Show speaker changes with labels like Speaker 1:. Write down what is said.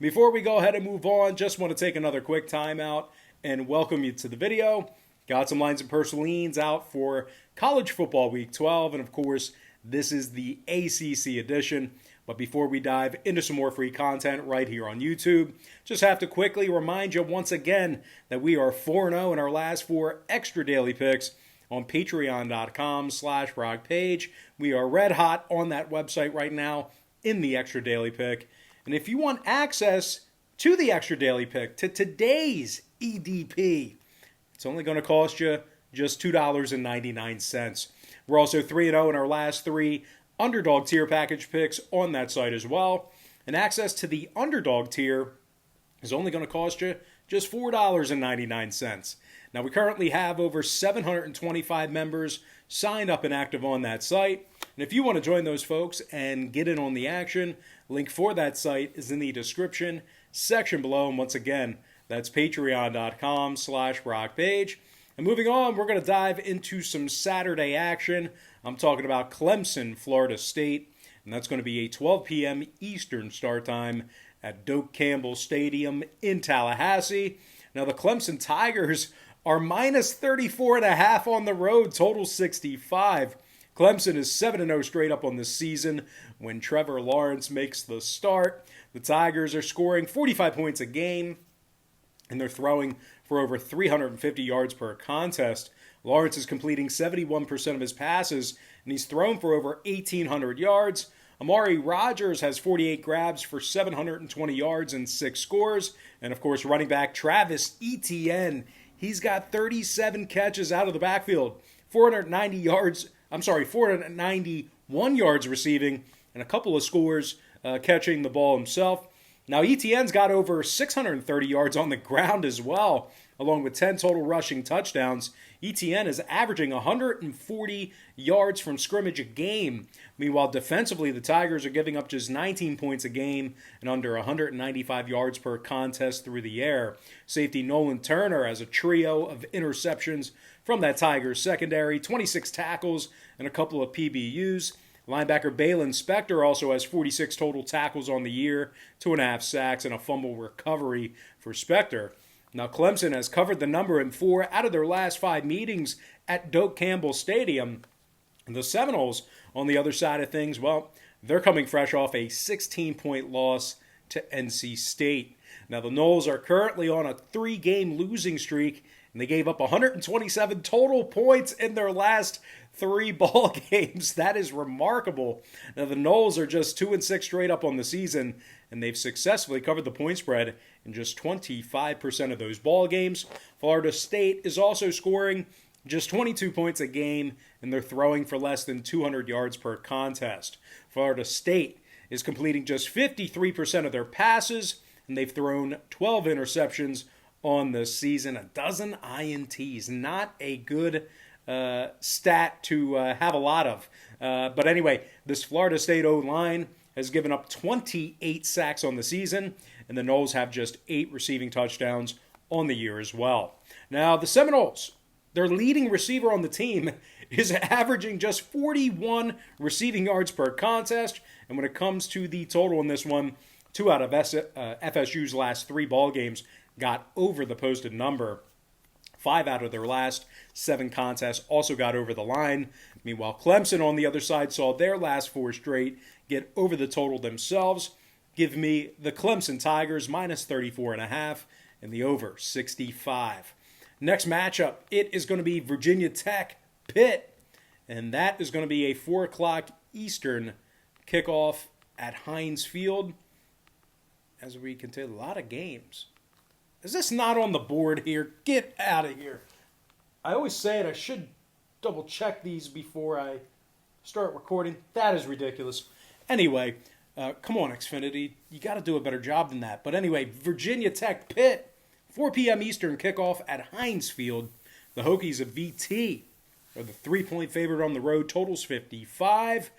Speaker 1: Before we go ahead and move on, just want to take another quick time out and welcome you to the video. Got some lines and personal leans out for college football week 12, and of course, this is the ACC edition. But before we dive into some more free content right here on YouTube, just have to quickly remind you once again that we are 4-0 in our last 4 extra daily picks on patreon.com/rockpage. We are red hot on that website right now in the extra daily pick. And if you want access to the extra daily pick, to today's EDP, it's only going to cost you just $2.99. We're also 3-0 in our last 3 Underdog tier package picks on that site as well. And access to the Underdog tier is only going to cost you just $4.99. Now, we currently have over 725 members signed up and active on that site. And if you want to join those folks and get in on the action, link for that site is in the description section below. And once again, that's patreon.com/rockpage. And moving on, we're going to dive into some Saturday action. I'm talking about Clemson, Florida State. And that's going to be a 12 p.m. Eastern start time at Doak Campbell Stadium in Tallahassee. Now, the Clemson Tigers are minus 34.5 on the road, total 65. Clemson is 7-0 straight up on this season when Trevor Lawrence makes the start. The Tigers are scoring 45 points a game, and they're throwing for over 350 yards per contest. Lawrence is completing 71% of his passes, and he's thrown for over 1,800 yards. Amari Rodgers has 48 grabs for 720 yards and 6 scores. And, of course, running back Travis Etienne, he's got 37 catches out of the backfield, 491 yards receiving, and a couple of scores catching the ball himself. Now, Etienne's got over 630 yards on the ground as well, along with 10 total rushing touchdowns. Etienne is averaging 140 yards from scrimmage a game. Meanwhile, defensively, the Tigers are giving up just 19 points a game and under 195 yards per contest through the air. Safety Nolan Turner has a trio of interceptions from that Tigers secondary, 26 tackles and a couple of PBUs. Linebacker Balin Spector also has 46 total tackles on the year, 2.5 sacks, and a fumble recovery for Spector. Now, Clemson has covered the number in 4 out of their last 5 meetings at Doak Campbell Stadium. And the Seminoles, on the other side of things, well, they're coming fresh off a 16-point loss to NC State. Now, the Noles are currently on a 3-game losing streak, and they gave up 127 total points in their last 3 ball games. That is remarkable. Now, the Noles are just 2-6 straight up on the season, and they've successfully covered the point spread in just 25% of those ball games. Florida State is also scoring just 22 points a game, and they're throwing for less than 200 yards per contest. Florida State is completing just 53% of their passes, and they've thrown 12 interceptions on the season, a dozen INTs. Not a good stat to have a lot of. But anyway, this Florida State O-line has given up 28 sacks on the season, and the Noles have just 8 receiving touchdowns on the year as well. Now, the Seminoles, their leading receiver on the team, is averaging just 41 receiving yards per contest, and when it comes to the total in this one, 2 out of FSU's last 3 ball games got over the posted number. 5 out of their last 7 contests also got over the line. Meanwhile, Clemson on the other side saw their last 4 straight get over the total themselves. Give me the Clemson Tigers minus 34.5 and the over 65. Next matchup, it is going to be Virginia Tech Pitt, and that is going to be a 4 o'clock Eastern kickoff at Heinz Field. As we can tell, a lot of games. Is this not on the board here? Get out of here. I always say it. I should double check these before I start recording. That is ridiculous. Anyway, come on, Xfinity. You got to do a better job than that. But anyway, Virginia Tech Pitt, 4 p.m. Eastern kickoff at Heinz Field. The Hokies of VT are the 3-point favorite on the road. Totals 55.